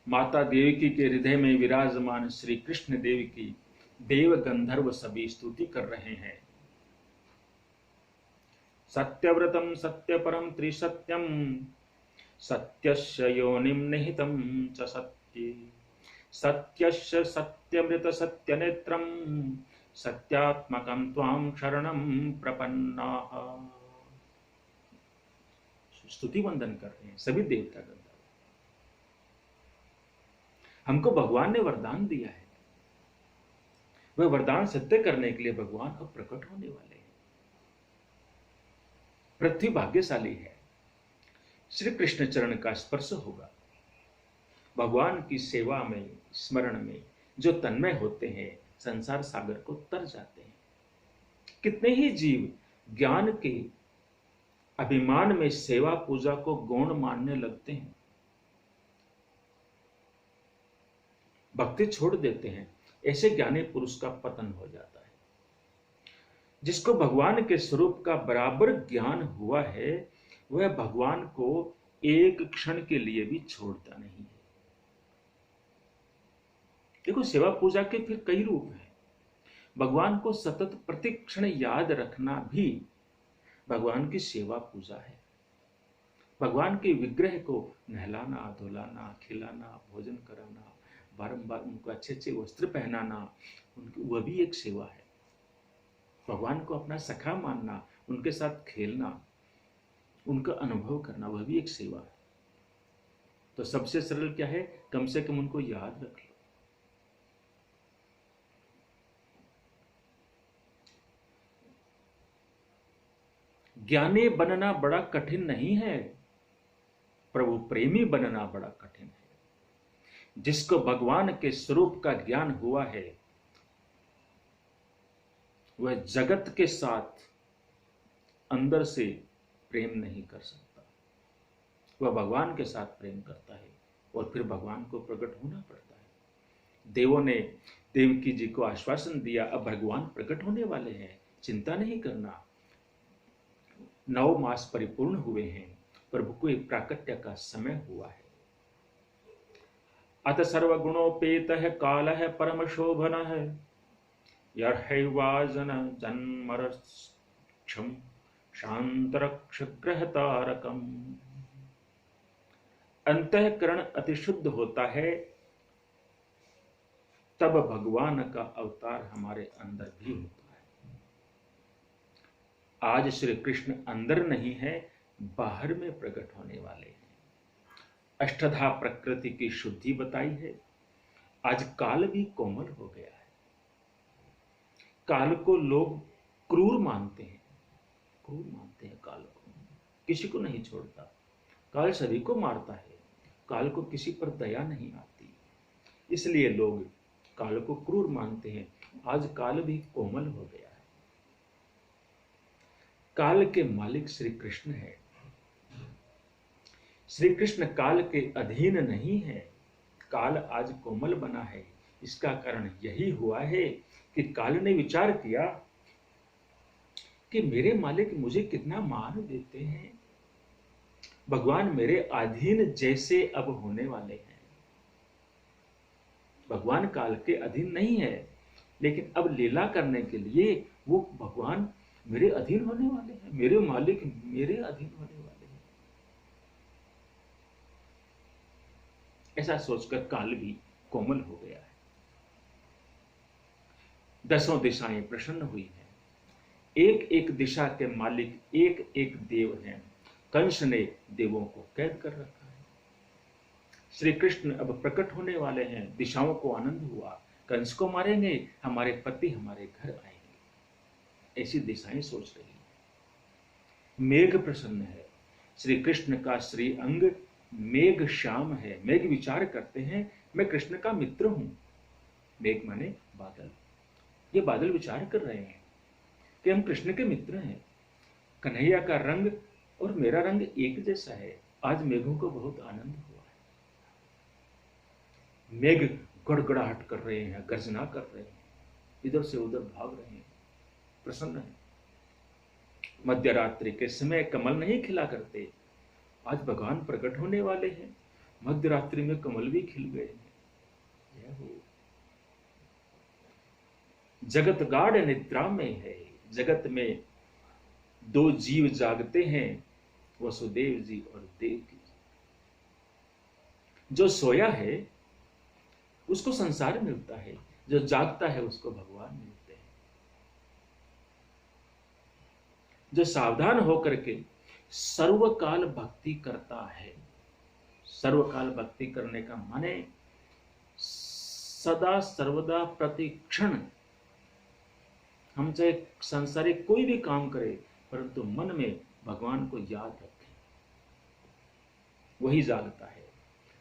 माता देवकी के हृदय में विराजमान श्री कृष्ण देव की देव गंधर्व सभी स्तुति कर रहे हैं। सत्यव्रतम सत्यपरम त्रिसत्यम सत्यस्य योनिम निहितम च सत्ये सत्यस्य सत्यमृत सत्यनेत्रम सत्यात्मकं त्वां शरणं प्रपन्नाः। स्तुति वंदन कर रहे हैं सभी देवता गंधर्व। हमको भगवान ने वरदान दिया है, वह वरदान सत्य करने के लिए भगवान अब प्रकट होने वाले हैं। पृथ्वी भाग्यशाली है, श्री कृष्ण चरण का स्पर्श होगा। भगवान की सेवा में स्मरण में जो तन्मय होते हैं संसार सागर को तर जाते हैं। कितने ही जीव ज्ञान के अभिमान में सेवा पूजा को गौण मानने लगते हैं, भक्ति छोड़ देते हैं। ऐसे ज्ञानी पुरुष का पतन हो जाता है। जिसको भगवान के स्वरूप का बराबर ज्ञान हुआ है वह भगवान को एक क्षण के लिए भी छोड़ता नहीं है। देखो, सेवा पूजा के फिर कई रूप हैं। भगवान को सतत प्रतिक्षण याद रखना भी भगवान की सेवा पूजा है। भगवान के विग्रह को नहलाना, धुलाना, खिलाना, भोजन कराना, बारंबार उनको अच्छे अच्छे वस्त्र पहनाना, वह भी एक सेवा है। भगवान को अपना सखा मानना, उनके साथ खेलना, उनका अनुभव करना, वह भी एक सेवा है। तो सबसे सरल क्या है? कम से कम उनको याद रख लो। ज्ञानी बनना बड़ा कठिन नहीं है, प्रभु प्रेमी बनना बड़ा कठिन है। जिसको भगवान के स्वरूप का ज्ञान हुआ है वह जगत के साथ अंदर से प्रेम नहीं कर सकता। वह भगवान के साथ प्रेम करता है और फिर भगवान को प्रकट होना पड़ता है। देवों ने देवकी जी को आश्वासन दिया, अब भगवान प्रकट होने वाले हैं, चिंता नहीं करना। 9 मास परिपूर्ण हुए हैं, प्रभु को एक प्राकट्य का समय हुआ है। अत सर्वगुणोपेत है काल है परम शोभन है यर्हैवाजन जन्मरक्षम शांतरक्षग्रह तारकम। अंतःकरण अतिशुद्ध होता है तब भगवान का अवतार हमारे अंदर भी होता है। आज श्री कृष्ण अंदर नहीं है, बाहर में प्रकट होने वाले हैं। अष्टधा प्रकृति की शुद्धि बताई है। आज काल भी कोमल हो गया है। काल को लोग क्रूर मानते हैं, क्रूर मानते हैं काल को, किसी को नहीं छोड़ता। काल सभी को मारता है, काल को किसी पर दया नहीं आती, इसलिए लोग काल को क्रूर मानते हैं। आज काल भी कोमल हो गया है। काल के मालिक श्री कृष्ण है। श्री कृष्ण काल के अधीन नहीं है। काल आज कोमल बना है, इसका कारण यही हुआ है कि काल ने विचार किया कि मेरे मालिक मुझे कितना मान देते हैं, भगवान मेरे अधीन जैसे अब होने वाले हैं। भगवान काल के अधीन नहीं है, लेकिन अब लीला करने के लिए वो भगवान मेरे अधीन होने वाले हैं, मेरे मालिक मेरे अधीन होने वाले हैं। ऐसा सोचकर काल भी कोमल हो गया है। 10 दिशाएं प्रसन्न हुई हैं। एक एक दिशा के मालिक एक एक देव हैं। कंस ने देवों को कैद कर रखा है। श्री कृष्ण अब प्रकट होने वाले हैं। दिशाओं को आनंद हुआ, कंस को मारेंगे, हमारे पति हमारे घर आएंगे, ऐसी दिशाएं सोच रही हैं। मेघ प्रसन्न है। श्री कृष्ण का श्री अंग मेघ श्याम है। मेघ विचार करते हैं मैं कृष्ण का मित्र हूं। मेघ माने बादल। ये बादल विचार कर रहे हैं कि हम कृष्ण के मित्र हैं। कन्हैया का रंग और मेरा रंग एक जैसा है। आज मेघों को बहुत आनंद हुआ है। मेघ गड़गड़ाहट कर रहे हैं, गर्जना कर रहे हैं, इधर से उधर भाग रहे हैं, प्रसन्न है। मध्यरात्रि के समय कमल नहीं खिला करते, आज भगवान प्रकट होने वाले हैं। मध्य रात्रि में कमल भी खिल गए हैं। जय हो। जगत गाढ़ निद्रा में है, जगत में दो जीव जागते हैं, वसुदेव जी और देवकी जी। जो सोया है उसको संसार मिलता है, जो जागता है उसको भगवान मिलते हैं। जो सावधान होकर के सर्वकाल भक्ति करता है, सर्वकाल भक्ति करने का माने सदा सर्वदा प्रतिक्षण हम चाहे सांसारिक कोई भी काम करें परंतु मन में भगवान को याद रखें, वही जागता है।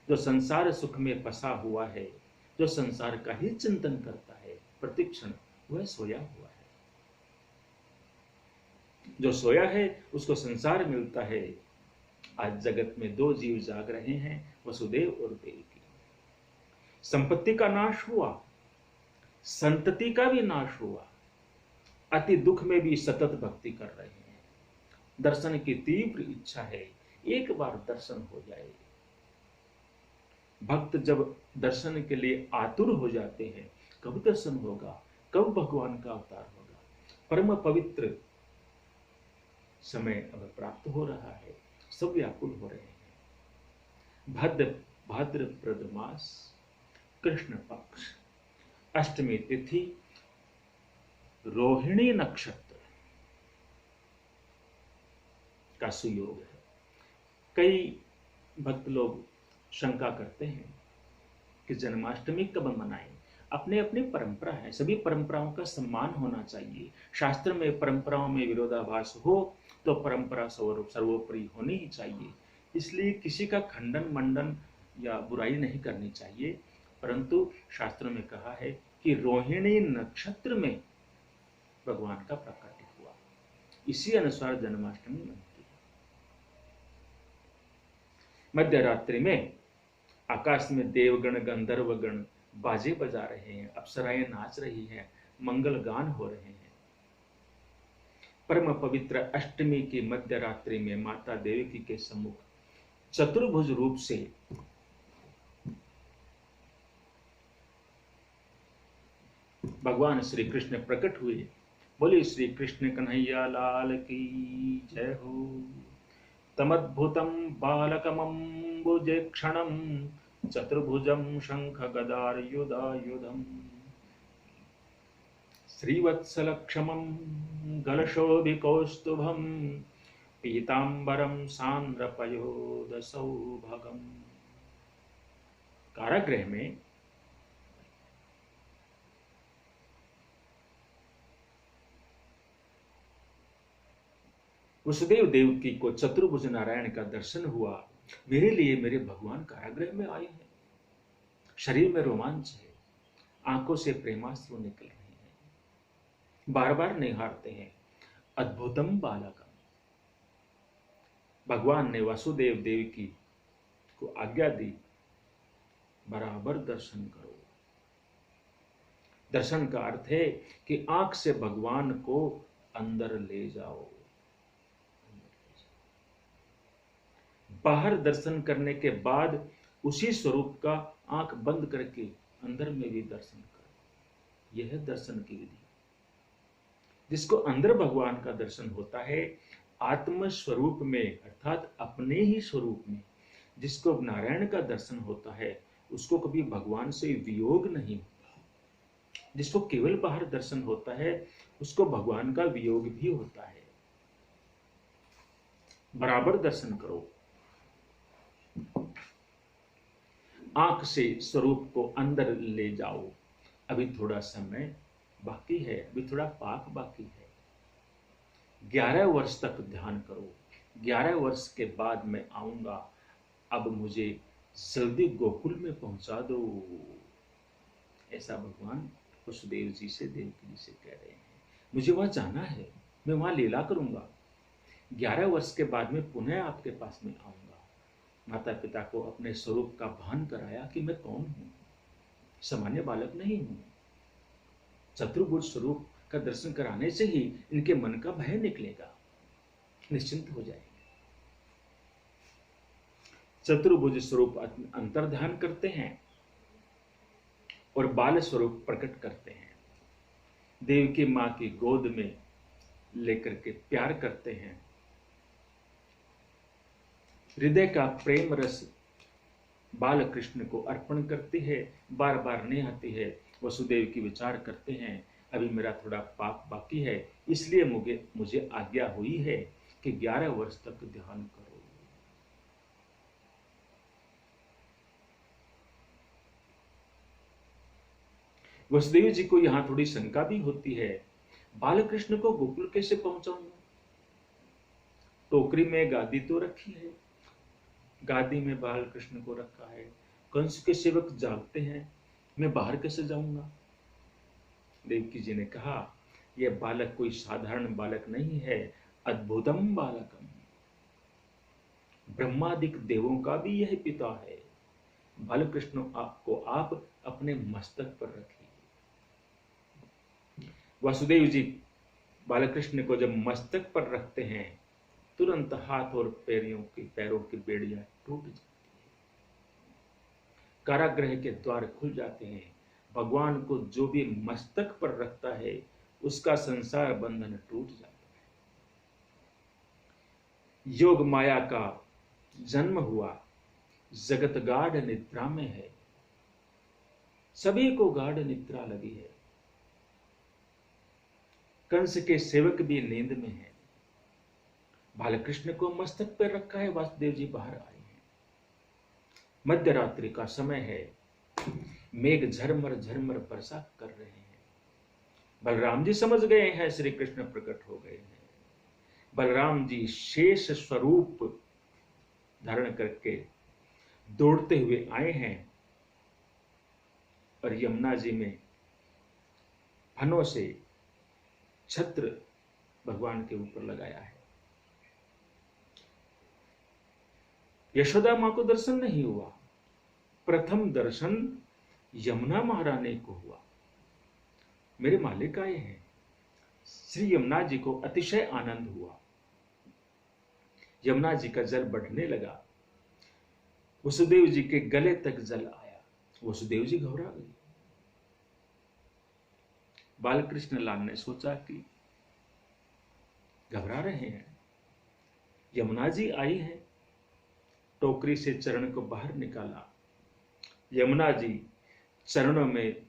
जो संसार सुख में फंसा हुआ है, जो संसार का ही चिंतन करता है प्रतिक्षण, वह सोया हुआ है। जो सोया है उसको संसार मिलता है। आज जगत में दो जीव जाग रहे हैं, वसुदेव और देवकी। संपत्ति का नाश हुआ, संतति का भी नाश हुआ, अति दुख में भी सतत भक्ति कर रहे हैं। दर्शन की तीव्र इच्छा है, एक बार दर्शन हो जाए। भक्त जब दर्शन के लिए आतुर हो जाते हैं, कब दर्शन होगा, कब भगवान का अवतार होगा। परम पवित्र समय अब प्राप्त हो रहा है, सब व्याकुल हो रहे हैं। भाद्रपद मास, कृष्ण पक्ष, अष्टमी तिथि, रोहिणी नक्षत्र का सुयोग है। कई भक्त लोग शंका करते हैं कि जन्माष्टमी कब मनाएं। अपने अपनी परंपरा है, सभी परंपराओं का सम्मान होना चाहिए। शास्त्र में परंपराओं में विरोधाभास हो तो परंपरा सर्वोपरि होनी ही चाहिए। इसलिए किसी का खंडन मंडन या बुराई नहीं करनी चाहिए, परंतु शास्त्र में कहा है कि रोहिणी नक्षत्र में भगवान का प्रकट हुआ, इसी अनुसार जन्माष्टमी मनती है। मध्य रात्रि में आकाश में देवगण गंधर्वगण बाजे बजा रहे हैं, अप्सराएं नाच रही हैं, मंगल गान हो रहे हैं। परम पवित्र अष्टमी की मध्य रात्रि में माता देवकी के सम्मुख चतुर्भुज रूप से भगवान श्री कृष्ण प्रकट हुए। बोले श्री कृष्ण कन्हैया लाल की जय हो। तमद्भुतं बालकमम्बुजेक्षणं चतुर्भुजं शंख गदायुधायुधम् श्रीवत्सलक्षमं गलशोभिकौस्तुभं पीतांबरं सांद्रपयोदसौभगम्। कारागृह में वसुदेव देवकी को चतुर्भुज नारायण का दर्शन हुआ। मेरे लिए मेरे भगवान कारागृह में आए हैं। शरीर में रोमांच है, आंखों से प्रेमाश्रु निकल रहे हैं, बार बार निहारते हैं। अद्भुतम बालकम, भगवान ने वासुदेव देवकी को आज्ञा दी, बराबर दर्शन करो। दर्शन का अर्थ है कि आंख से भगवान को अंदर ले जाओ। बाहर दर्शन करने के बाद उसी स्वरूप का आंख बंद करके अंदर में भी दर्शन करो। यह है दर्शन की विधि। जिसको अंदर भगवान का दर्शन होता है, आत्म स्वरूप में अर्थात अपने ही स्वरूप में जिसको नारायण का दर्शन होता है, उसको कभी भगवान से वियोग नहीं होता। जिसको केवल बाहर दर्शन होता है, उसको भगवान का वियोग भी होता है। बराबर दर्शन करो। आंख से स्वरूप को अंदर ले जाओ। अभी थोड़ा समय बाकी है, अभी थोड़ा पाक बाकी है। 11 वर्ष तक ध्यान करो। 11 वर्ष के बाद मैं आऊंगा, अब मुझे जल्दी गोकुल में पहुंचा दो। ऐसा भगवान वसुदेव जी से देवकी जी से कह रहे हैं। मुझे वहां जाना है, मैं वहां लीला करूंगा। 11 वर्ष के बाद में पुनः आपके पास में आऊंगा। माता पिता को अपने स्वरूप का भान कराया कि मैं कौन हूं, सामान्य बालक नहीं हूं। चतुर्भुज स्वरूप का दर्शन कराने से ही इनके मन का भय निकलेगा, निश्चिंत हो जाएंगे। चतुर्भुज स्वरूप अंतर्ध्यान करते हैं और बाल स्वरूप प्रकट करते हैं। देव की मां की गोद में लेकर के प्यार करते हैं। हृदय का प्रेम रस बाल कृष्ण को अर्पण करती है, बार बार निहाती है। वसुदेव की विचार करते हैं, अभी मेरा थोड़ा पाप बाकी है, इसलिए मुझे आज्ञा हुई है कि 11 वर्ष तक ध्यान करो। वसुदेव जी को यहां थोड़ी शंका भी होती है, बालकृष्ण को गोकुल कैसे पहुंचाऊंगा? टोकरी में गादी तो रखी है, गादी में बालकृष्ण को रखा है, कंस के सेवक जागते हैं, मैं बाहर कैसे जाऊंगा? देवकी जी ने कहा, यह बालक कोई साधारण बालक नहीं है, अद्भुतम बालकम, ब्रह्मादिक देवों का भी यह पिता है। बालकृष्ण को आप अपने मस्तक पर रखिए। वासुदेव जी बालकृष्ण को जब मस्तक पर रखते हैं, तुरंत हाथ और पैरों की बेड़ियां टूट जाती है, कारागृह के द्वार खुल जाते हैं। भगवान को जो भी मस्तक पर रखता है उसका संसार बंधन टूट जाता है। योग माया का जन्म हुआ, जगत गाढ़ निद्रा में है, सभी को गाढ़ निद्रा लगी है। कंस के सेवक भी नींद में हैं। बालकृष्ण को मस्तक पर रखा है, वासुदेव जी बाहर आए हैं। मध्यरात्रि का समय है, मेघ झरमर झरमर वर्षा कर रहे हैं। बलराम जी समझ गए हैं श्री कृष्ण प्रकट हो गए हैं। बलराम जी शेष स्वरूप धारण करके दौड़ते हुए आए हैं और यमुना जी में फनों से छत्र भगवान के ऊपर लगाया है। यशोदा मां को दर्शन नहीं हुआ, प्रथम दर्शन यमुना महारानी को हुआ। मेरे मालिक आए हैं। श्री यमुना जी को अतिशय आनंद हुआ। यमुना जी का जल बढ़ने लगा, वसुदेव जी के गले तक जल आया। वसुदेव जी घबरा गए। बालकृष्ण लाल ने सोचा कि घबरा रहे हैं, यमुना जी आई है। टोकरी से चरण को बाहर निकाला। यमुना जी चरणों में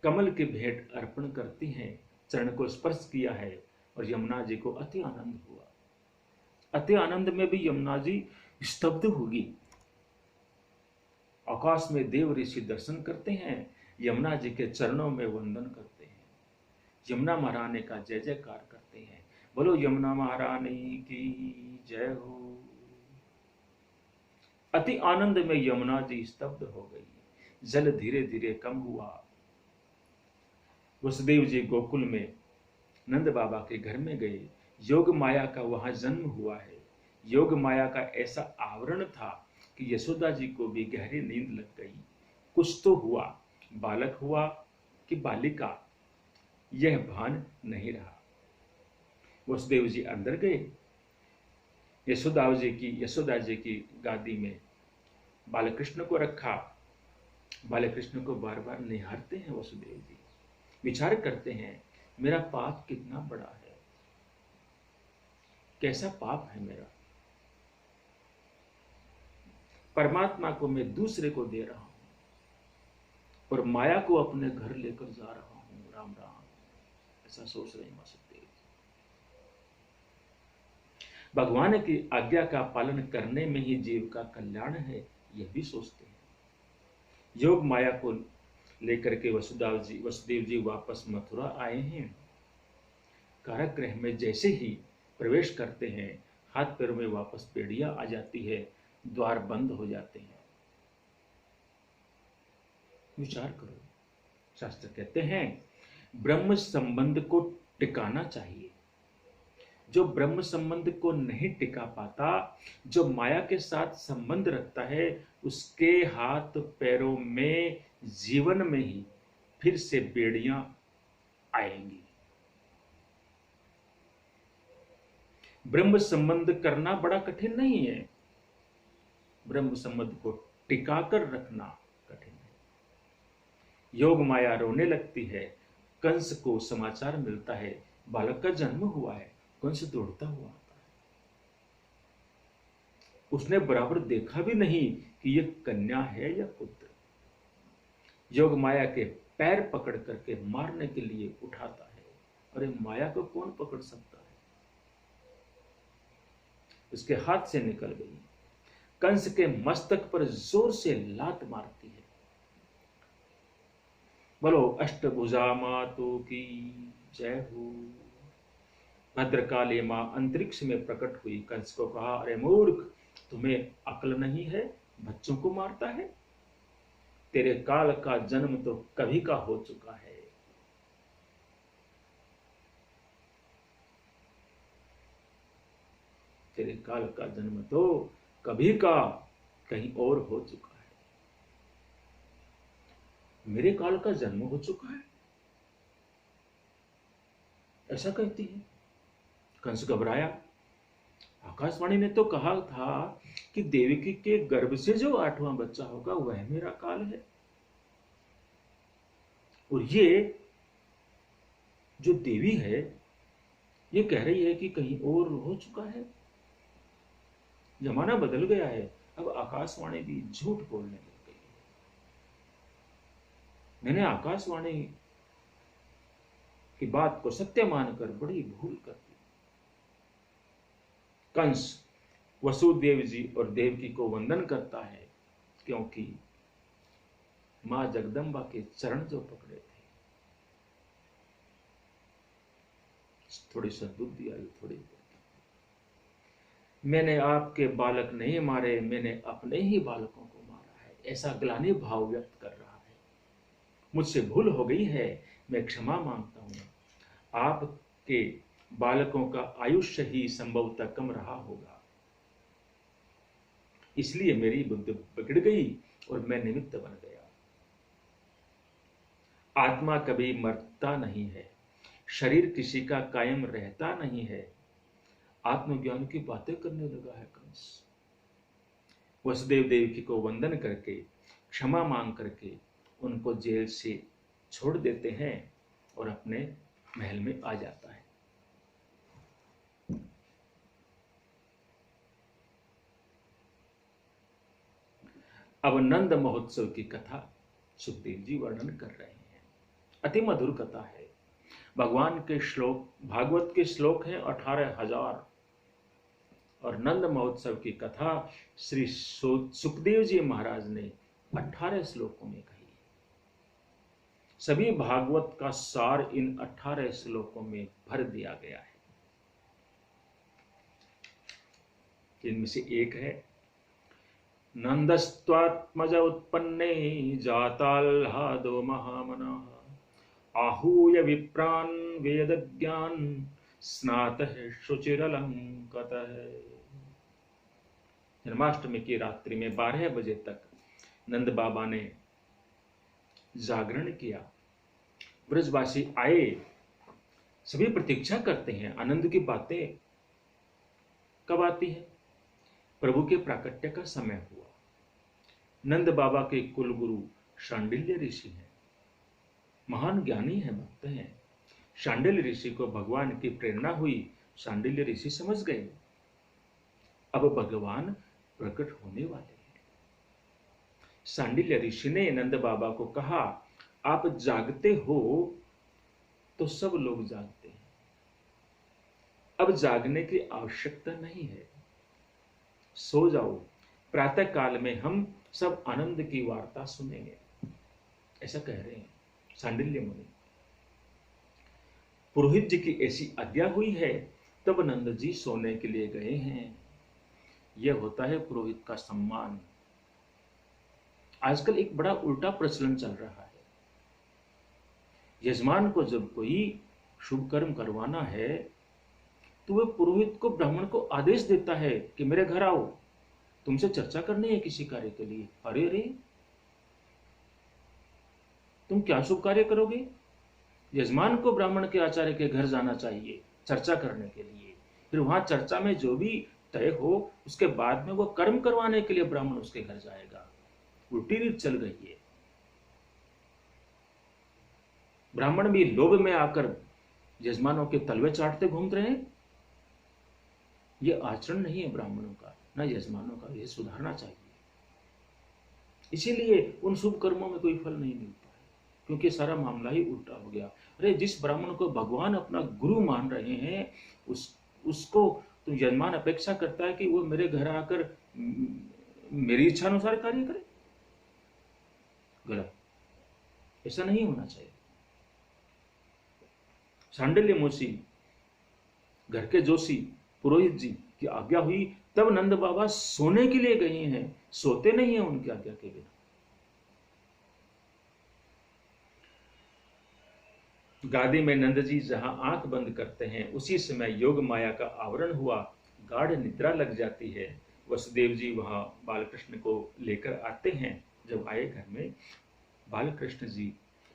कमल की भेंट अर्पण करती हैं, चरण को स्पर्श किया है और यमुना जी को अति आनंद हुआ। अति आनंद में भी यमुना जी स्तब्ध होगी। आकाश में देव ऋषि दर्शन करते हैं, यमुना जी के चरणों में वंदन करते हैं, यमुना महारानी का जय जयकार करते हैं। बोलो यमुना महारानी की जय हो। अति आनंद में यमुना जी स्तब्ध हो गई, जल धीरे धीरे कम हुआ। वसुदेव जी गोकुल में नंद बाबा के घर में गए। योग माया का वहां जन्म हुआ है। योग माया का ऐसा आवरण था कि यशोदा जी को भी गहरी नींद लग गई। कुछ तो हुआ, बालक हुआ कि बालिका, यह भान नहीं रहा। वसुदेव जी अंदर गए। यशोदा जी की गादी में बालकृष्ण को रखा। बालकृष्ण को बार बार निहारते हैं वसुदेव जी, विचार करते हैं, मेरा पाप कितना बड़ा है, कैसा पाप है मेरा। परमात्मा को मैं दूसरे को दे रहा हूं और माया को अपने घर लेकर जा रहा हूं। राम राम, ऐसा सोच रहे हैं वसुदेव। भगवान की आज्ञा का पालन करने में ही जीव का कल्याण है, यह भी सोचते हैं। योग माया को लेकर के वसुदेव जी वापस मथुरा आए हैं। कारागृह में जैसे ही प्रवेश करते हैं, हाथ पैरों में वापस बेड़ियां आ जाती है, द्वार बंद हो जाते हैं। विचार करो, शास्त्र कहते हैं ब्रह्म संबंध को टिकाना चाहिए। जो ब्रह्म संबंध को नहीं टिका पाता, जो माया के साथ संबंध रखता है, उसके हाथ पैरों में जीवन में ही फिर से बेड़ियां आएंगी। ब्रह्म संबंध करना बड़ा कठिन नहीं है। ब्रह्म संबंध को टिकाकर रखना कठिन है। योग माया रोने लगती है, कंस को समाचार मिलता है बालक का जन्म हुआ है, कंस दौड़ता हुआ आता है। उसने बराबर देखा भी नहीं कि यह कन्या है या पुत्र। योग माया के पैर पकड़ करके मारने के लिए उठाता है। अरे माया को कौन पकड़ सकता है? उसके हाथ से निकल गई। कंस के मस्तक पर जोर से लात मारती है। बोलो अष्टभुजा मातु की जय हो। भद्रकाली मां अंतरिक्ष में प्रकट हुई, कंस को कहा, अरे मूर्ख, तुम्हें अक्ल नहीं है, बच्चों को मारता है? तेरे काल का जन्म तो कभी का हो चुका है। तेरे काल का जन्म तो कभी का कहीं और हो चुका है। मेरे काल का जन्म हो चुका है, ऐसा कहती है। कंस घबराया। आकाशवाणी ने तो कहा था कि देवकी के गर्भ से जो 8वां बच्चा होगा वह मेरा काल है, और ये जो देवी है ये कह रही है कि कहीं और हो चुका है। जमाना बदल गया है, अब आकाशवाणी भी झूठ बोलने लग गई है। मैंने आकाशवाणी की बात को सत्य मानकर बड़ी भूल कर दी। कंस वसुदेव जी और देवकी को वंदन करता है, क्योंकि मां जगदम्बा के चरण जो पकड़े थे। थोड़ी सद्बुद्धि आई, थोड़ी। मैंने आपके बालक नहीं मारे, मैंने अपने ही बालकों को मारा है, ऐसा ग्लानि भाव व्यक्त कर रहा है। मुझसे भूल हो गई है, मैं क्षमा मांगता हूं। आपके बालकों का आयुष्य ही संभवतः कम रहा होगा, इसलिए मेरी बुद्धि बिगड़ गई और मैं निमित्त बन गया। आत्मा कभी मरता नहीं है, शरीर किसी का कायम रहता नहीं है। आत्मज्ञान की बातें करने लगा है कंस। वसुदेव देवकी को वंदन करके क्षमा मांग करके उनको जेल से छोड़ देते हैं और अपने महल में आ जाता है। अब नंद महोत्सव की कथा सुखदेव जी वर्णन कर रहे हैं। अति मधुर कथा है। भगवान के श्लोक, भागवत के श्लोक हैं 18,000 और नंद महोत्सव की कथा श्री सुखदेव जी महाराज ने 18 श्लोकों में कही। सभी भागवत का सार इन 18 श्लोकों में भर दिया गया है। इनमें से एक है, नंदस्त्वात्मज उत्पन्ने जाताल्हादो महामनः आहूय विप्रान वेदज्ञान स्नातः शुचिरलंकतः। जन्माष्टमी की रात्रि में 12 बजे तक नंद बाबा ने जागरण किया। ब्रजवासी आए, सभी प्रतीक्षा करते हैं, आनंद की बातें कब आती है? प्रभु के प्राकट्य का समय हुआ। नंद बाबा के कुलगुरु शांडिल्य ऋषि हैं, महान ज्ञानी हैं, भक्त हैं। शांडिल्य ऋषि को भगवान की प्रेरणा हुई, शांडिल्य ऋषि समझ गए अब भगवान प्रकट होने वाले हैं। शांडिल्य ऋषि ने नंद बाबा को कहा, आप जागते हो तो सब लोग जागते हैं, अब जागने की आवश्यकता नहीं है, सो जाओ, प्रातः काल में हम सब आनंद की वार्ता सुनेंगे। ऐसा कह रहे हैं शांडिल्य मुनि। पुरोहित जी की ऐसी आज्ञा हुई है, तब नंद जी सोने के लिए गए हैं। यह होता है पुरोहित का सम्मान। आजकल एक बड़ा उल्टा प्रचलन चल रहा है। यजमान को जब कोई शुभ कर्म करवाना है तो वह पुरोहित को, ब्राह्मण को आदेश देता है कि मेरे घर आओ, तुमसे चर्चा करनी है किसी कार्य के लिए। अरे रे, तुम क्या शुभ कार्य करोगे? यजमान को ब्राह्मण के आचार्य के घर जाना चाहिए चर्चा करने के लिए। फिर वहां चर्चा में जो भी तय हो, उसके बाद में वो कर्म करवाने के लिए ब्राह्मण उसके घर जाएगा। उल्टी रीत चल गई है। ब्राह्मण भी लोभ में आकर यजमानों के तलवे चाटते घूम रहे हैं। ये आचरण नहीं है ब्राह्मणों का, ना यजमानों का। ये सुधारना चाहिए। इसीलिए उन शुभ कर्मों में कोई फल नहीं मिलता है, क्योंकि सारा मामला ही उल्टा हो गया। अरे जिस ब्राह्मण को भगवान अपना गुरु मान रहे हैं, उसको तो यजमान अपेक्षा करता है कि वो मेरे घर आकर मेरी इच्छा अनुसार कार्य करे। गलत, ऐसा नहीं होना चाहिए। सांडिल्य मोशी घर के जोशी पुरोहित जी की आज्ञा हुई, तब नंद बाबा सोने के लिए गए हैं, सोते नहीं है उनकी आज्ञा के बिना। गादी में नंद जी जहां आंख बंद करते हैं, उसी समय योग माया का आवरण हुआ, गाढ़ निद्रा लग जाती है। वसुदेव जी वहां बालकृष्ण को लेकर आते हैं। जब आए घर में, बालकृष्ण जी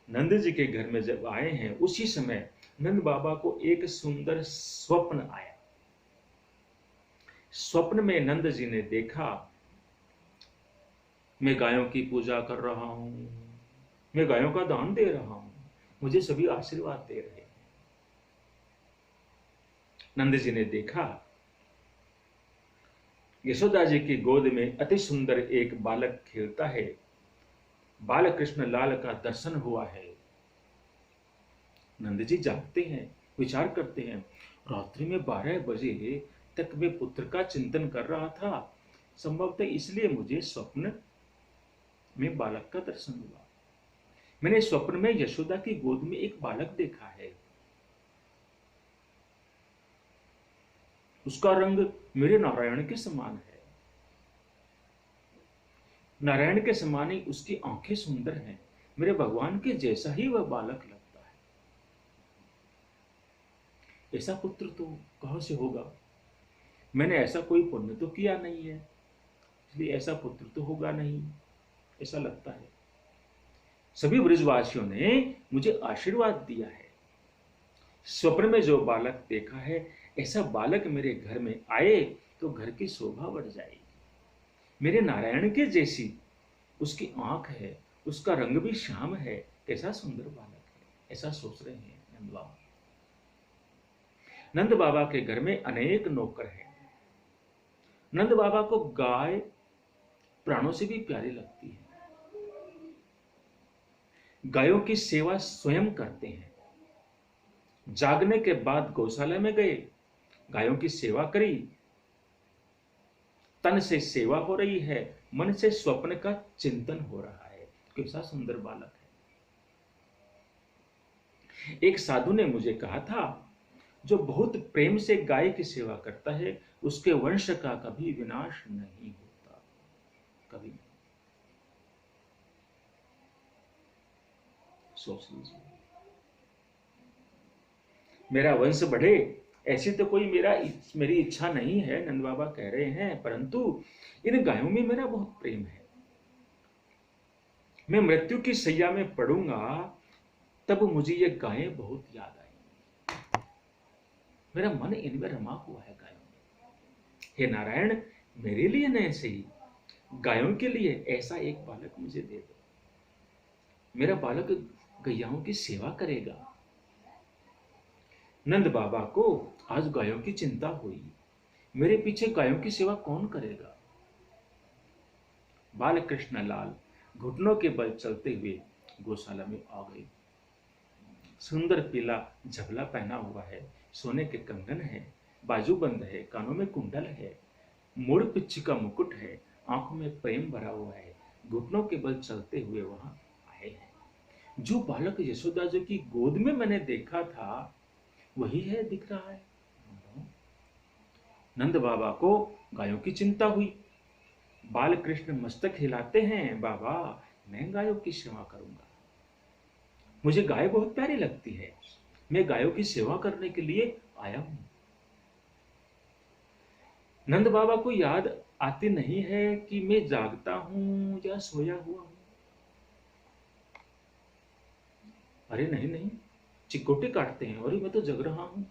नंद जी के घर में जब आए हैं, उसी समय नंद बाबा को एक सुंदर स्वप्न आया। स्वप्न में नंद जी ने देखा, मैं गायों की पूजा कर रहा हूं, मैं गायों का दान दे रहा हूं, मुझे सभी आशीर्वाद दे रहे हैं। नंद जी ने देखा यशोदा जी की गोद में अति सुंदर एक बालक खेलता है। बालकृष्ण लाल का दर्शन हुआ है। नंद जी जागते हैं, विचार करते हैं, रात्रि में 12 बजे तक मैं पुत्र का चिंतन कर रहा था, संभवतः इसलिए मुझे स्वप्न में बालक का दर्शन हुआ। मैंने स्वप्न में यशोदा की गोद में एक बालक देखा है। उसका रंग मेरे नारायण के समान है। नारायण के समान ही उसकी आंखें सुंदर हैं। मेरे भगवान के जैसा ही वह बालक लगता है। ऐसा पुत्र तो कहां से होगा? मैंने ऐसा कोई पुण्य तो किया नहीं है, इसलिए ऐसा पुत्र तो होगा नहीं, ऐसा लगता है। सभी ब्रजवासियों ने मुझे आशीर्वाद दिया है। स्वप्न में जो बालक देखा है, ऐसा बालक मेरे घर में आए तो घर की शोभा बढ़ जाएगी। मेरे नारायण के जैसी उसकी आंख है, उसका रंग भी श्याम है, कैसा सुंदर बालक है, ऐसा सोच रहे हैं नंद बाबा। नंद बाबा के घर में अनेक नौकर हैं। नंद बाबा को गाय प्राणों से भी प्यारी लगती है। गायों की सेवा स्वयं करते हैं। जागने के बाद गौशाला में गए, गायों की सेवा करी। तन से सेवा हो रही है, मन से स्वप्न का चिंतन हो रहा है। कैसा सुंदर बालक है। एक साधु ने मुझे कहा था, जो बहुत प्रेम से गाय की सेवा करता है, उसके वंश का कभी विनाश नहीं होता, कभी नहीं। सोच लीजिए, मेरा वंश बढ़े ऐसी तो कोई मेरी इच्छा नहीं है, नंद बाबा कह रहे हैं, परंतु इन गायों में मेरा बहुत प्रेम है। मैं मृत्यु की सैया में पड़ूंगा, तब मुझे ये गायें बहुत याद आएंगी। मेरा मन इनमें रमा हुआ है गायों में। हे नारायण, मेरे लिए न ऐसे ही, गायों के लिए ऐसा एक बालक मुझे दे दो। मेरा बालक गैयाओं की सेवा करेगा। नंद बाबा को आज गायों की चिंता हुई, मेरे पीछे गायों की सेवा कौन करेगा। बालकृष्ण लाल घुटनों के बल चलते हुए गौशाला में आ गए। सुंदर पीला झबला पहना हुआ है, सोने के कंगन है, बाजूबंद है, कानों में कुंडल है, मोड़ पिच्ची का मुकुट है, आंखों में प्रेम भरा हुआ है। घुटनों के बल चलते हुए वहां आए हैं। जो बालक यशोदा जी की गोद में मैंने देखा था, वही है, दिख रहा है। नंद बाबा को गायों की चिंता हुई। बालकृष्ण मस्तक हिलाते हैं, बाबा मैं गायों की सेवा करूंगा, मुझे गाय बहुत प्यारी लगती है, मैं गायों की सेवा करने के लिए आया हूं। नंद बाबा को याद आती नहीं है कि मैं जागता हूं या सोया हुआ हूं। अरे नहीं नहीं, चिकोटे काटते हैं, और मैं तो जग रहा हूं।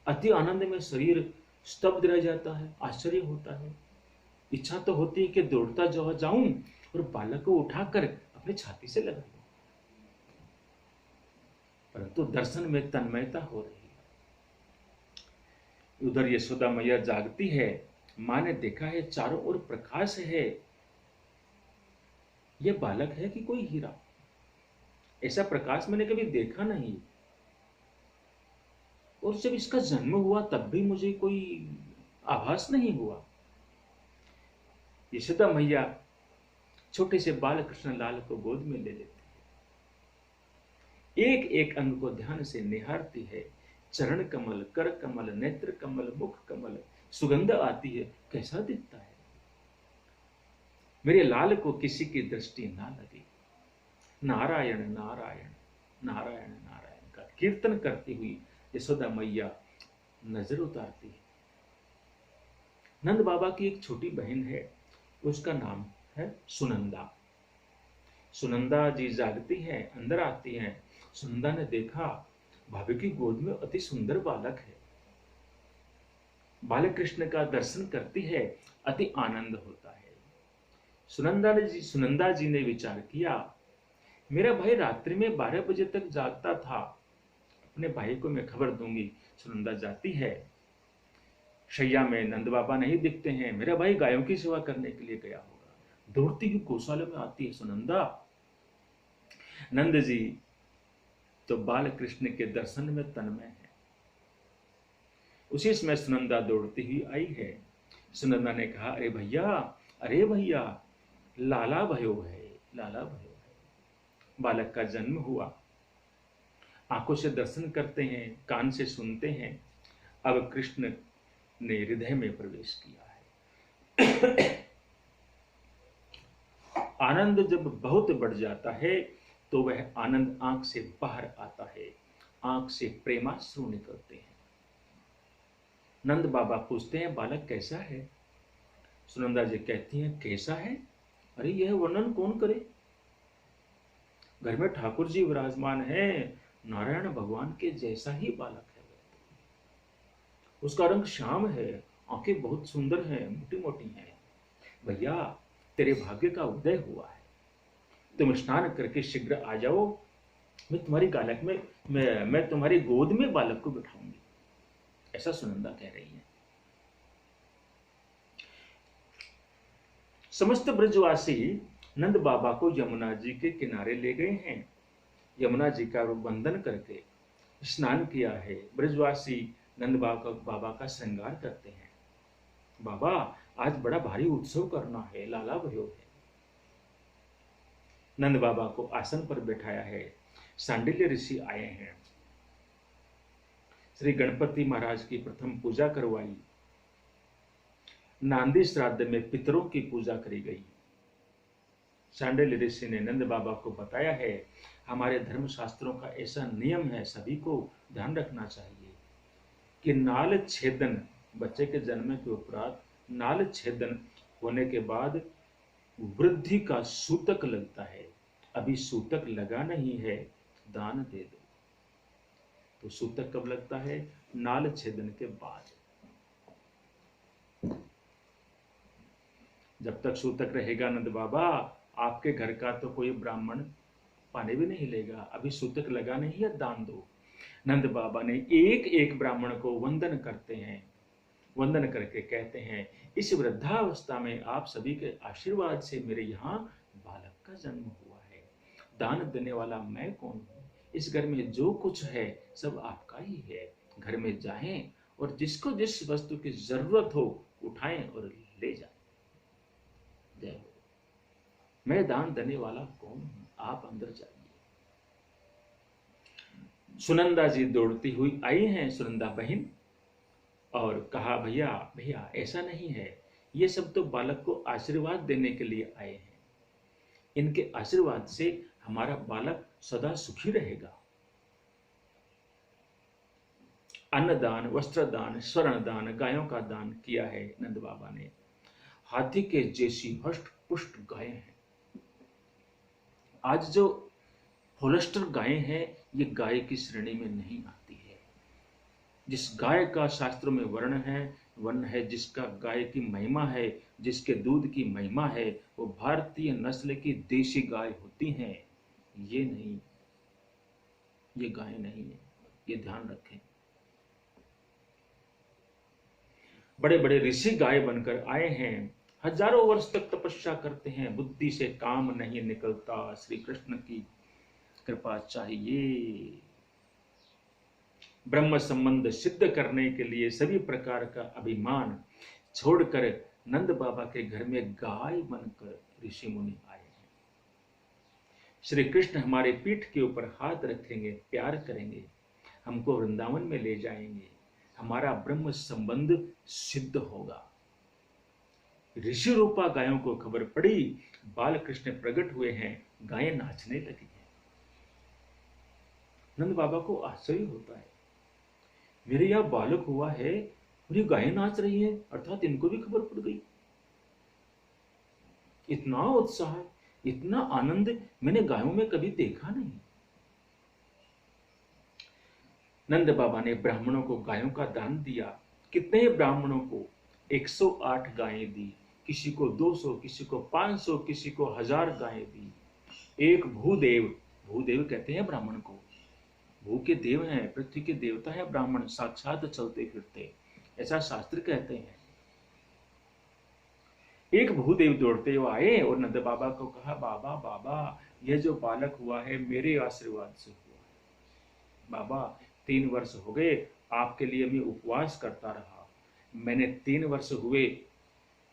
अति आनंद में शरीर स्तब्ध रह जाता है, आश्चर्य होता है। इच्छा तो होती है कि दौड़ता जाऊं और बालक को उठाकर अपनी छाती से लगा लूं, परंतु दर्शन में तन्मयता हो रही है। उधर यशोदा मैया जागती है, मां ने देखा है चारों ओर प्रकाश है, यह बालक है कि कोई हीरा? ऐसा प्रकाश मैंने कभी देखा नहीं, और जब इसका जन्म हुआ तब भी मुझे कोई आभास नहीं हुआ। यशोदा मैया छोटे से बाल कृष्ण लाल को गोद में ले लेती है, एक एक अंग को ध्यान से निहारती है। चरण कमल, कर कमल, नेत्र कमल, मुख कमल, सुगंध आती है, कैसा दिखता है। मेरे लाल को किसी की दृष्टि ना लगी। नारायण नारायण नारायण नारायण का कीर्तन करती हुई यशोदा मैया नजर उतारती है। नंद बाबा की एक छोटी बहन है, उसका नाम है सुनंदा। सुनंदा जी जागती है, अंदर आती हैं। सुनंदा ने देखा भाभी की गोद में अति सुंदर बालक है। बालक कृष्ण का दर्शन करती है, अति आनंद होता है। सुनंदा जी ने विचार किया, मेरा भाई रात्रि में 12 बजे तक जागता था, अपने भाई को मैं खबर दूंगी। सुनंदा जाती है, शैया में नंद बाबा नहीं दिखते हैं, मेरा भाई गायों की सेवा करने के लिए गया होगा। दौड़ती हुई गौशाला में आती है सुनंदा। नंद जी तो बाल कृष्ण के दर्शन में तन्मय है। उसी समय सुनंदा दौड़ती हुई आई है। सुनंदा ने कहा, अरे भैया, लाला भयो है, लाला भयो है। बालक का जन्म हुआ, आंखों से दर्शन करते हैं, कान से सुनते हैं, अब कृष्ण ने हृदय में प्रवेश किया है। आनंद जब बहुत बढ़ जाता है तो वह आनंद आंख से बाहर आता है, आंख से प्रेमाश्रु निकलते हैं। नंद बाबा पूछते हैं, बालक कैसा है? सुनंदा जी कहती हैं, कैसा है? अरे यह वर्णन कौन करे? घर में ठाकुर जी विराजमान है, नारायण भगवान के जैसा ही बालक है। उसका रंग श्याम है, आंखें बहुत सुंदर हैं, मोटी मोटी हैं। भैया तेरे भाग्य का उदय हुआ है, तुम स्नान करके शीघ्र आ जाओ, मैं तुम्हारी गालक में मैं तुम्हारी गोद में बालक को बिठाऊंगी। ऐसा सुनंदा कह रही है। समस्त ब्रजवासी नंद बाबा को यमुना जी के किनारे ले गए हैं। यमुना जी का वंदन करके स्नान किया है। ब्रजवासी नंद बाबा का श्रृंगार करते हैं। बाबा आज बड़ा भारी उत्सव करना है, लाला भयो है। नंद बाबा को आसन पर बैठाया है। सांडिल्य ऋषि आए हैं। श्री गणपति महाराज की प्रथम पूजा करवाई। नांदी श्राद्ध में पितरों की पूजा करी गई। सांडिल्य ऋषि ने नंद बाबा को बताया है, हमारे धर्म शास्त्रों का ऐसा नियम है, सभी को ध्यान रखना चाहिए कि नाल छेदन, बच्चे के जन्म के उपरांत नाल छेदन होने के बाद वृद्धि का सूतक लगता है। अभी सूतक लगा नहीं है, दान दे दो। तो सूतक कब लगता है? नाल छेदन के बाद। जब तक सूतक रहेगा नंद बाबा, आपके घर का तो कोई ब्राह्मण पानी भी नहीं लेगा। अभी सूतक लगा नहीं है, दान दो। नंद बाबा ने एक एक ब्राह्मण को वंदन करते हैं। वंदन करके कहते हैं, इस वृद्धावस्था में आप सभी के आशीर्वाद से मेरे यहाँ बालक का जन्म हुआ है। दान देने वाला मैं कौन हूँ? इस घर में जो कुछ है सब आपका ही है। घर में जाएं और जिसको जिस वस्तु की जरूरत हो उठाएं और ले जाएं। जय हो। मैं दान देने वाला कौन हूँ? आप अंदर जाइए। सुनंदा जी दौड़ती हुई आई हैं, सुनंदा बहन, और कहा, भैया ऐसा नहीं है, ये सब तो बालक को आशीर्वाद देने के लिए आए हैं। इनके आशीर्वाद से हमारा बालक सदा सुखी रहेगा। अन्नदान, वस्त्रदान, स्वर्णदान, गायों का दान किया है नंद बाबा ने। हाथी के जैसी हष्ट पुष्ट गायें हैं। आज जो होलस्टर गायें हैं, ये गाय की श्रेणी में नहीं आती है। जिस गाय का शास्त्रों में वर्णन है, वन है जिसका गाय की महिमा है, जिसके दूध की महिमा है, वो भारतीय नस्ल की देशी गाय होती हैं। ये नहीं, ये गाय नहीं है, ये ध्यान रखें। बड़े बड़े ऋषि गाय बनकर आए हैं, हजारों वर्ष तक तपस्या करते हैं, बुद्धि से काम नहीं निकलता। श्री कृष्ण की कृपा चाहिए। ब्रह्म संबंध सिद्ध करने के लिए सभी प्रकार का अभिमान छोड़कर नंद बाबा के घर में गाय बनकर ऋषि मुनि आए हैं। श्री कृष्ण हमारे पीठ के ऊपर हाथ रखेंगे, प्यार करेंगे, हमको वृंदावन में ले जाएंगे, हमारा ब्रह्म संबंध सिद्ध होगा। ऋषि रूपा गायों को खबर पड़ी, बाल कृष्ण प्रकट हुए हैं, गायें नाचने लगी हैं। नंद बाबा को आश्चर्य होता है, मेरे यहाँ बालक हुआ है और ये गायें नाच रही हैं, अर्थात इनको भी खबर पड़ गई। इतना उत्साह, इतना आनंद मैंने गायों में कभी देखा नहीं। नंद बाबा ने ब्राह्मणों को गायों का दान दिया। कितने ब्राह्मणों को? 108 गायें दी, किसी को 200, किसी को 500, किसी को 1000 गायें दी। एक भूदेव, भूदेव कहते हैं ब्राह्मण को, भू के देव हैं, पृथ्वी के देवता है ब्राह्मण, साक्षात चलते फिरते, ऐसा शास्त्र कहते हैं। एक भूदेव दौड़ते हुए आए और नंद बाबा को कहा, बाबा बाबा, यह जो बालक हुआ है मेरे आशीर्वाद से हुआ है। बाबा 3 वर्ष हो गए आपके लिए मैं उपवास करता रहा, मैंने 3 वर्ष हुए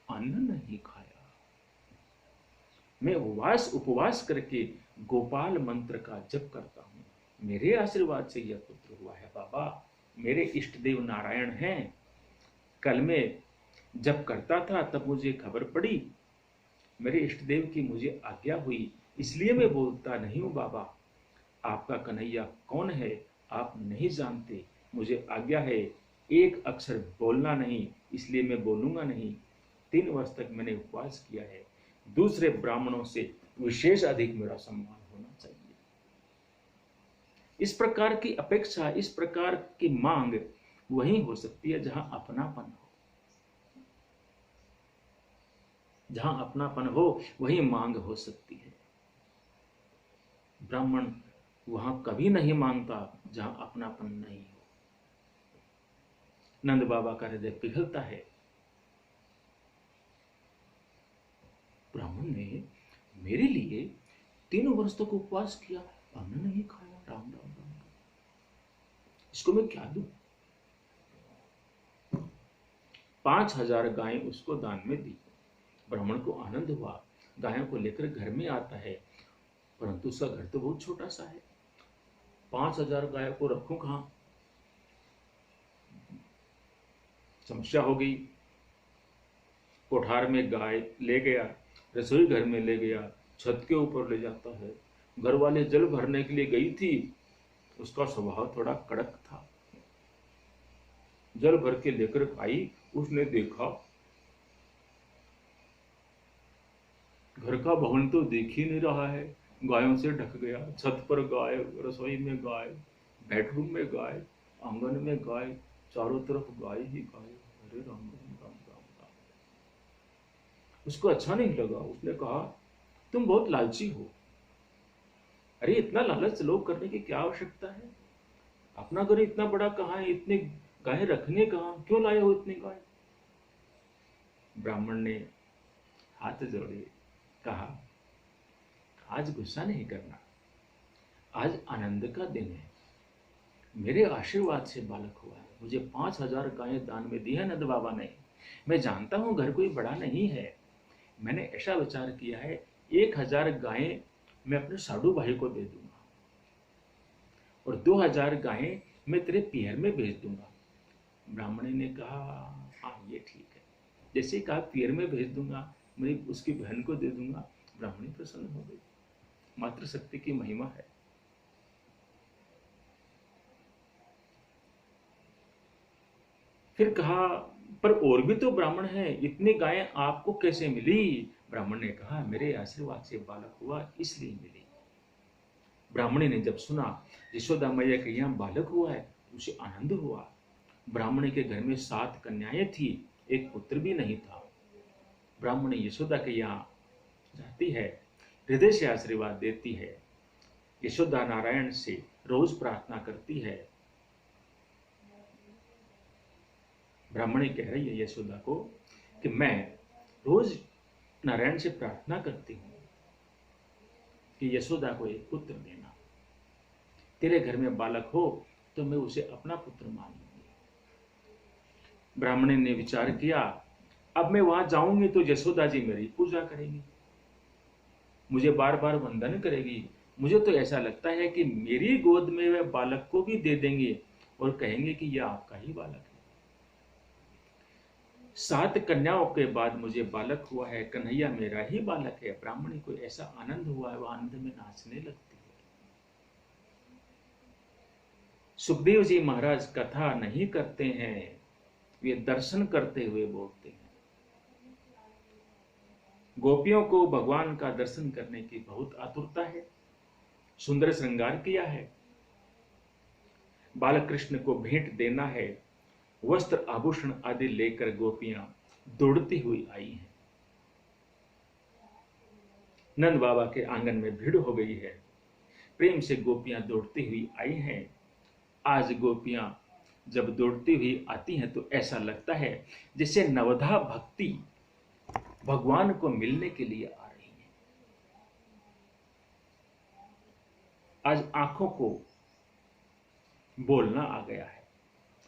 अन्न नहीं खाया, मैं उपवास करके गोपाल मंत्र का जप करता हूं, मेरे आशीर्वाद से यह पुत्र हुआ है। बाबा, मेरे इष्ट देव नारायण हैं, कल में जब करता था तब मुझे खबर पड़ी, मेरे इष्ट देव की मुझे आज्ञा हुई, इसलिए मैं बोलता नहीं हूं। बाबा, आपका कन्हैया कौन है आप नहीं जानते, मुझे आज्ञा है एक अक्षर बोलना नहीं, इसलिए मैं बोलूंगा नहीं। 3 वर्ष तक मैंने उपवास किया है, दूसरे ब्राह्मणों से विशेष अधिक मेरा सम्मान होना चाहिए। इस प्रकार की अपेक्षा, इस प्रकार की मांग वहीं हो सकती है जहां अपनापन हो। जहां अपनापन हो वहीं मांग हो सकती है। ब्राह्मण वहां कभी नहीं मांगता जहां अपनापन नहीं हो। नंद बाबा का हृदय पिघलता है। ब्राह्मण ने मेरे लिए 3 वर्ष तक उपवास किया, अन्न नहीं खाया, राम राम राम, इसको मैं क्या दूं? 5000 गायें उसको दान में दी। ब्राह्मण को आनंद हुआ, गायों को लेकर घर में आता है, परंतु उसका घर तो बहुत छोटा सा है, 5000 गायों को रखूं कहां? समस्या हो गई। कोठार में गाय ले गया, रसोई घर में ले गया, छत के ऊपर ले जाता है। घर वाले जल भरने के लिए गई थी, उसका स्वभाव थोड़ा कड़क था। जल भर के लेकर आई, उसने देखा घर का भवन तो देख ही नहीं रहा है, गायों से ढक गया। छत पर गाय, रसोई में गाय, बेडरूम में गाय, आंगन में गाय, चारों तरफ गाय ही गाय। अरे राम राम राम राम राम। उसको अच्छा नहीं लगा, उसने कहा तुम बहुत लालची हो। अरे इतना लालच लोग करने की क्या आवश्यकता है? अपना घर इतना बड़ा कहाँ है, इतने गाय रखने कहाँ, क्यों लाए हो इतनी गाय? ब्राह्मण ने हाथ जोड़े, कहा आज गुस्सा नहीं करना, आज आनंद का दिन है, मेरे आशीर्वाद से बालक हुआ है, मुझे 5000 गायें दान में दी है नंद बाबा ने। मैं जानता हूं घर कोई बड़ा नहीं है, मैंने ऐसा विचार किया है 1000 गायें मैं अपने साधु भाई को दे दूंगा और 2000 गायें मैं तेरे पियर में भेज दूंगा। ब्राह्मणी ने कहा हाँ ये ठीक है, जैसे ही कहा पियर में भेज दूंगा, मैं उसकी बहन को दे दूंगा। ब्राह्मणी प्रसन्न हो गई, मातृशक्ति की महिमा है। फिर कहा पर और भी तो ब्राह्मण हैं, इतनी गायें आपको कैसे मिली? ब्राह्मण ने कहा मेरे आशीर्वाद से बालक हुआ इसलिए मिली। ब्राह्मणी ने जब सुना यशोदा मैया के यहाँ बालक हुआ है, उसे आनंद हुआ। ब्राह्मणी के घर में 7 कन्याएं थी, एक पुत्र भी नहीं था। ब्राह्मणी यशोदा के यहाँ जाती है, हृदय से आशीर्वाद देती है, यशोदा नारायण से रोज प्रार्थना करती है। ब्राह्मणी कह रही है यशोदा को कि मैं रोज नारायण से प्रार्थना करती हूं कि यशोदा को एक पुत्र देना, तेरे घर में बालक हो तो मैं उसे अपना पुत्र मान लूंगी। ब्राह्मणी ने विचार किया, अब मैं वहां जाऊंगी तो यशोदा जी मेरी पूजा करेंगी, मुझे बार बार वंदन करेगी। मुझे तो ऐसा लगता है कि मेरी गोद में वह बालक को भी दे देंगे और कहेंगे कि यह आपका ही बालक है। 7 कन्याओं के बाद मुझे बालक हुआ है, कन्हैया मेरा ही बालक है। ब्राह्मणी को ऐसा आनंद हुआ है, वह आनंद में नाचने लगती है। सुखदेव जी महाराज कथा नहीं करते हैं, वे दर्शन करते हुए बोलते हैं। गोपियों को भगवान का दर्शन करने की बहुत आतुरता है, सुंदर श्रृंगार किया है, बालकृष्ण को भेंट देना है, वस्त्र आभूषण आदि लेकर गोपियां दौड़ती हुई आई हैं। नंद बाबा के आंगन में भीड़ हो गई है, प्रेम से गोपियां दौड़ती हुई आई हैं। आज गोपियां जब दौड़ती हुई आती हैं तो ऐसा लगता है जैसे नवधा भक्ति भगवान को मिलने के लिए आ रही है। आज आंखों को बोलना आ गया है,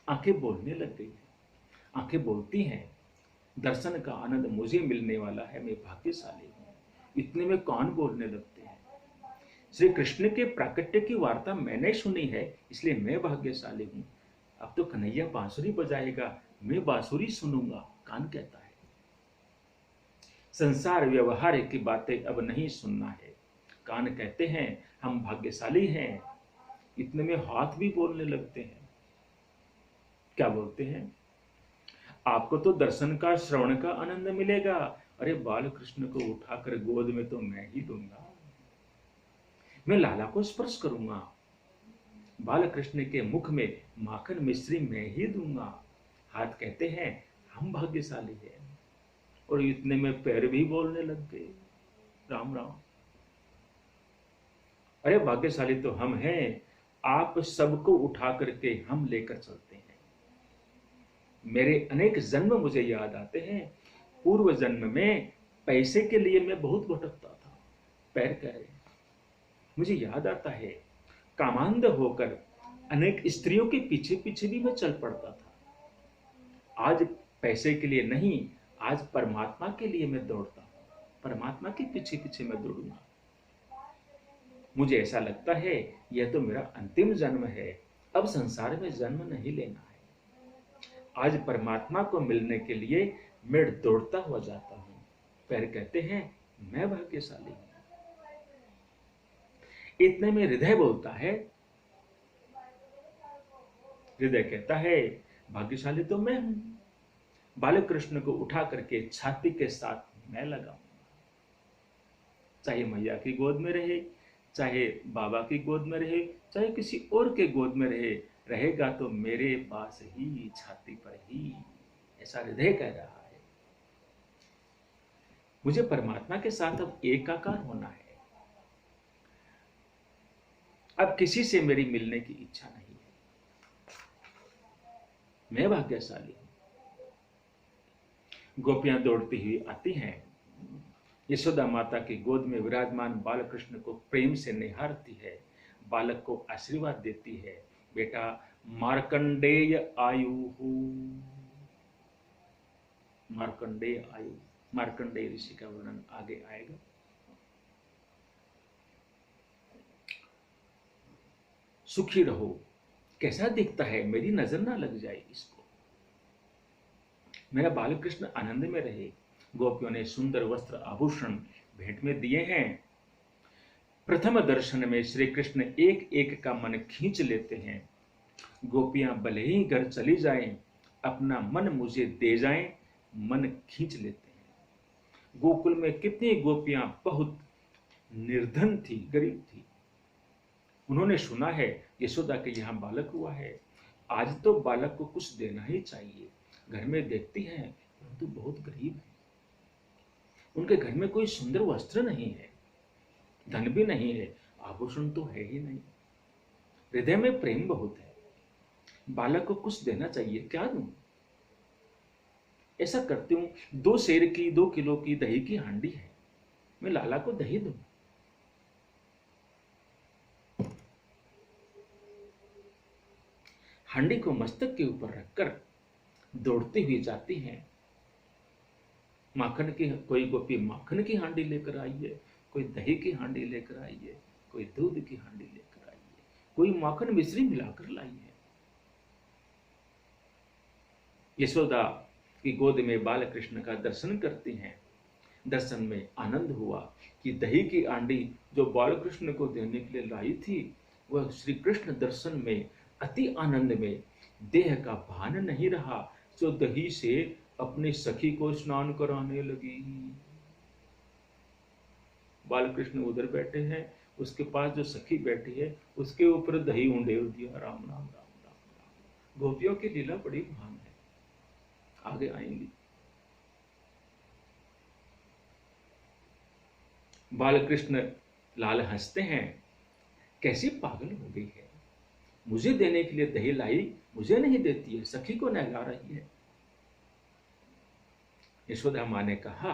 आंखें बोलने लग गई हैं, आंखें बोलती हैं, दर्शन का आनंद मुझे मिलने वाला है, मैं भाग्यशाली हूं। इतने में कान बोलने लगते हैं, श्री कृष्ण के प्राकट्य की वार्ता मैंने सुनी है इसलिए मैं भाग्यशाली हूं। अब तो कन्हैया बांसुरी बजाएगा, मैं बांसुरी सुनूंगा, कान कहता है। संसार व्यवहार की बातें अब नहीं सुनना है, कान कहते हैं हम भाग्यशाली हैं। इतने में हाथ भी बोलने लगते हैं। क्या बोलते हैं? आपको तो दर्शन का श्रवण का आनंद मिलेगा। अरे बाल कृष्ण को उठाकर गोद में तो मैं ही दूंगा, मैं लाला को स्पर्श करूंगा, बाल कृष्ण के मुख में माखन मिश्री मैं ही दूंगा। हाथ कहते हैं हम भाग्यशाली हैं। और इतने में पैर भी बोलने लग गए, राम राम। अरे भाग्यशाली तो हम हैं, आप सबको उठा करके हम लेकर चलते हैं। मेरे अनेक जन्म मुझे याद आते हैं, पूर्व जन्म में पैसे के लिए मैं बहुत भटकता था। पैर कह रहे, मुझे याद आता है कामांध होकर अनेक स्त्रियों के पीछे पीछे भी मैं चल पड़ता था। आज पैसे के लिए नहीं, आज परमात्मा के लिए मैं दौड़ता हूं, परमात्मा के पीछे पीछे मैं दौड़ूंगा। मुझे ऐसा लगता है यह तो मेरा अंतिम जन्म है, अब संसार में जन्म नहीं लेना है। आज परमात्मा को मिलने के लिए मैं दौड़ता हुआ जाता हूं। पैर कहते हैं मैं भाग्यशाली हूं। इतने में हृदय बोलता है, हृदय कहता है भाग्यशाली तो मैं हूं। बालक कृष्ण को उठा करके छाती के साथ मैं लगाऊंगा, चाहे मैया की गोद में रहे, चाहे बाबा की गोद में रहे, चाहे किसी और के गोद में रहे, रहेगा तो मेरे पास ही, छाती पर ही। ऐसा हृदय कह रहा है। मुझे परमात्मा के साथ अब एकाकार होना है। अब किसी से मेरी मिलने की इच्छा नहीं है। मैं भाग्यशाली हूं। गोपियां दौड़ती हुई आती हैं, यशोदा माता की गोद में विराजमान बालकृष्ण को प्रेम से निहारती है, बालक को आशीर्वाद देती है, बेटा मार्कंडेय आयु हो। मार्कंडेय आयु, मार्कंडेय ऋषि का वर्णन आगे आएगा। सुखी रहो। कैसा दिखता है, मेरी नजर ना लग जाए इसको, मेरा बालकृष्ण आनंद में रहे। गोपियों ने सुंदर वस्त्र आभूषण भेंट में दिए हैं। प्रथम दर्शन में श्री कृष्ण एक एक का मन खींच लेते हैं। गोपियां भले ही घर चली जाएं, अपना मन मुझे दे जाएं, मन खींच लेते हैं। गोकुल में कितनी गोपियां बहुत निर्धन थी, गरीब थी। उन्होंने सुना है यशोदा के यहां बालक हुआ है, आज तो बालक को कुछ देना ही चाहिए। घर में देखती हैं परंतु बहुत गरीब है, उनके घर में कोई सुंदर वस्त्र नहीं है, धन भी नहीं है, आभूषण तो है ही नहीं, हृदय में प्रेम बहुत है, बालक को कुछ देना चाहिए, क्या दूं? ऐसा करती हूं, 2 सेर की 2 किलो की दही की हांडी है, मैं लाला को दही दूं। हांडी को मस्तक के ऊपर रखकर दौड़ती हुई जाती हैं। माखन की, कोई गोपी माखन की हांडी लेकर आई है, कोई दही की हांडी लेकर आई है, कोई दूध की हांडी लेकर आई है, कोई माखन मिश्री मिलाकर लाई है। यशोदा की गोद में बाल कृष्ण का दर्शन करती हैं। दर्शन में आनंद हुआ कि दही की हांडी जो बाल कृष्ण को देने के लिए लाई थी, वह श्री कृष्ण दर्शन में अति आनंद में देह का भान नहीं रहा, जो दही से अपनी सखी को स्नान कराने लगी। बाल कृष्ण उधर बैठे हैं, उसके पास जो सखी बैठी है उसके ऊपर दही उंडेल दिया। राम राम राम राम राम। गोपियों की लीला बड़ी महान है, आगे आएंगी। बाल कृष्ण लाल हंसते हैं, कैसी पागल हो गई है, मुझे देने के लिए दही लाई, मुझे नहीं देती है, सखी को नहला रही है। यशोदा माँ ने कहा,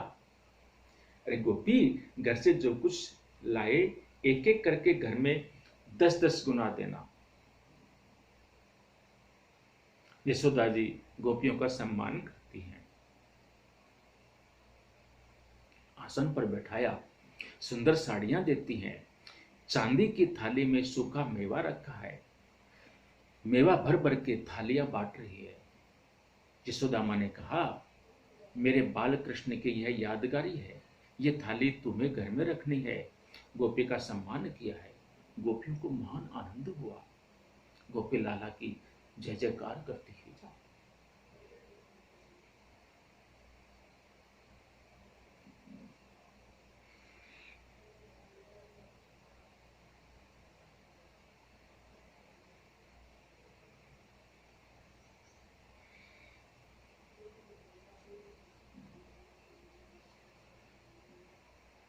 अरे गोपी, घर से जो कुछ लाए एक एक करके घर में 10-10 गुना देना। यशोदा जी गोपियों का सम्मान करती हैं। आसन पर बैठाया, सुंदर साड़ियां देती हैं, चांदी की थाली में सूखा मेवा रखा है, मेवा भर भर के थालियां बांट रही है। यशोदा माँ ने कहा, मेरे बाल कृष्ण की यह यादगारी है, यह थाली तुम्हें घर में रखनी है। गोपी का सम्मान किया है, गोपियों को महान आनंद हुआ। गोपी लाला की जय जयकार करती हुई जा।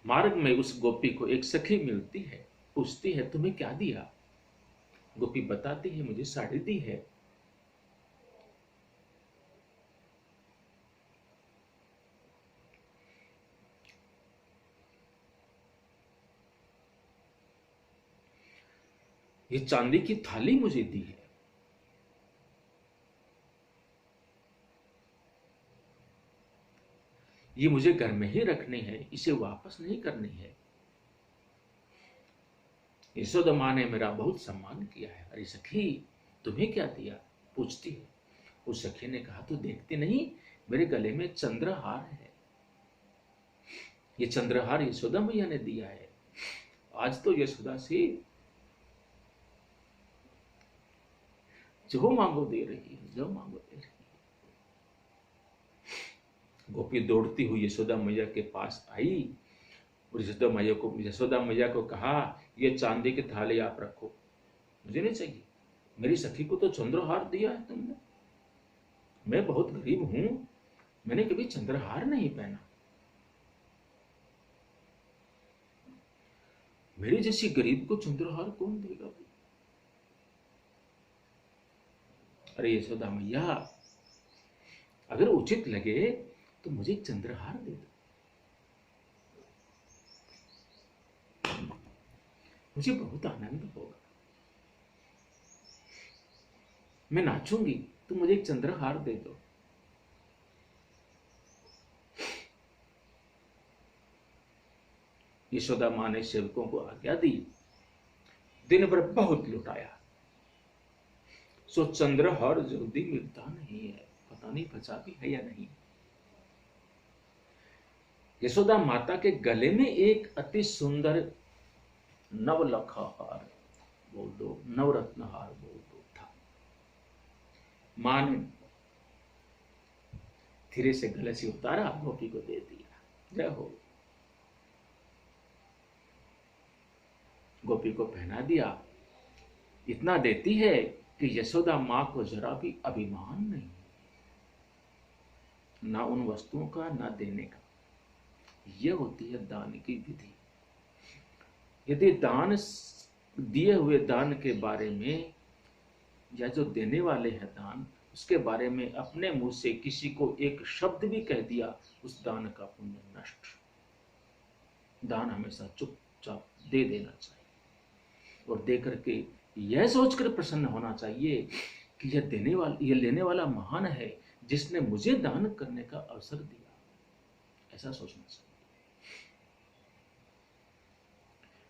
मार्ग में उस गोपी को एक सखी मिलती है, पूछती है, तुम्हें क्या दिया? गोपी बताती है, मुझे साड़ी दी है। ये चांदी की थाली मुझे दी है। ये मुझे घर में ही रखनी है, इसे वापस नहीं करनी है। यशोदा माँ ने मेरा बहुत सम्मान किया है। अरे सखी, तुम्हें क्या दिया? पूछती है। उस सखी ने कहा, तू देखती नहीं, मेरे गले में चंद्रहार है। ये चंद्रहार यशोदा मैया ने दिया है। आज तो यशोदा से जो मांगो दे रही है, जो मांगो दे रही है। गोपी दौड़ती हुई यशोदा मैया के पास आई और यशोदा मैया को कहा, ये चांदी की थाली आप रखो, मुझे नहीं चाहिए। मेरी सखी को तो चंद्रहार दिया है तुमने, मैं बहुत गरीब हूं, मैंने कभी चंद्रहार नहीं पहना। मेरी जैसी गरीब को चंद्रहार कौन देगा भाई? अरे यशोदा मैया, अगर उचित लगे तो मुझे चंद्रहार दे दो, मुझे बहुत आनंद होगा, मैं नाचूंगी, तुम मुझे एक चंद्रहार दे दो। यशोदा माँ ने सेवकों को आज्ञा दी, दिन भर बहुत लुटाया, सो चंद्रहार जल्दी मिलता नहीं है, पता नहीं बचा भी है या नहीं। यशोदा माता के गले में एक अति सुंदर नवलखा हार बोल दो, नवरत्न हार बोल दो था। मां ने धीरे से गले से उतारा, गोपी को दे दिया। जय हो। गोपी को पहना दिया। इतना देती है कि यशोदा मां को जरा भी अभिमान नहीं, ना उन वस्तुओं का ना देने का। यह होती है दान की विधि। यदि दान, दिए हुए दान के बारे में या जो देने वाले हैं दान, उसके बारे में अपने मुंह से किसी को एक शब्द भी कह दिया, उस दान का पुण्य नष्ट। दान हमेशा चुपचाप दे देना चाहिए और दे करके यह सोचकर प्रसन्न होना चाहिए कि यह लेने वाला महान है जिसने मुझे दान करने का अवसर दिया, ऐसा सोचना चाहिए।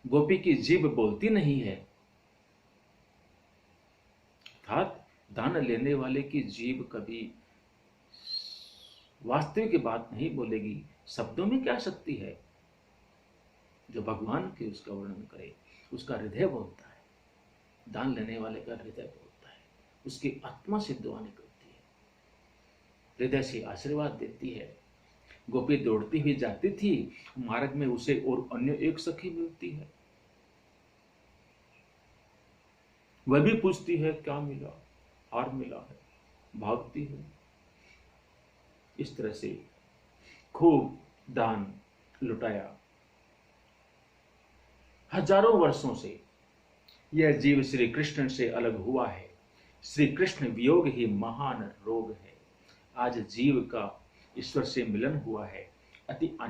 गोपी की जीभ बोलती नहीं है, अर्थात दान लेने वाले की जीभ कभी वास्तविक बात नहीं बोलेगी। शब्दों में क्या शक्ति है? जो भगवान के उसका वर्णन करे, उसका हृदय बोलता है। दान लेने वाले का हृदय बोलता है, उसकी आत्मा से दुआ निकलती है, हृदय से आशीर्वाद देती है। गोपी दौड़ती हुई जाती थी, मार्ग में उसे और अन्य एक सखी मिलती है। वह भी पूछती है क्या मिला? हार मिला है। भागती है। इस तरह से खूब दान लुटाया। हजारों वर्षों से यह जीव श्री कृष्ण से अलग हुआ है। श्री कृष्ण वियोग ही महान रोग है। आज जीव का ईश्वर से मिलन हुआ है। अति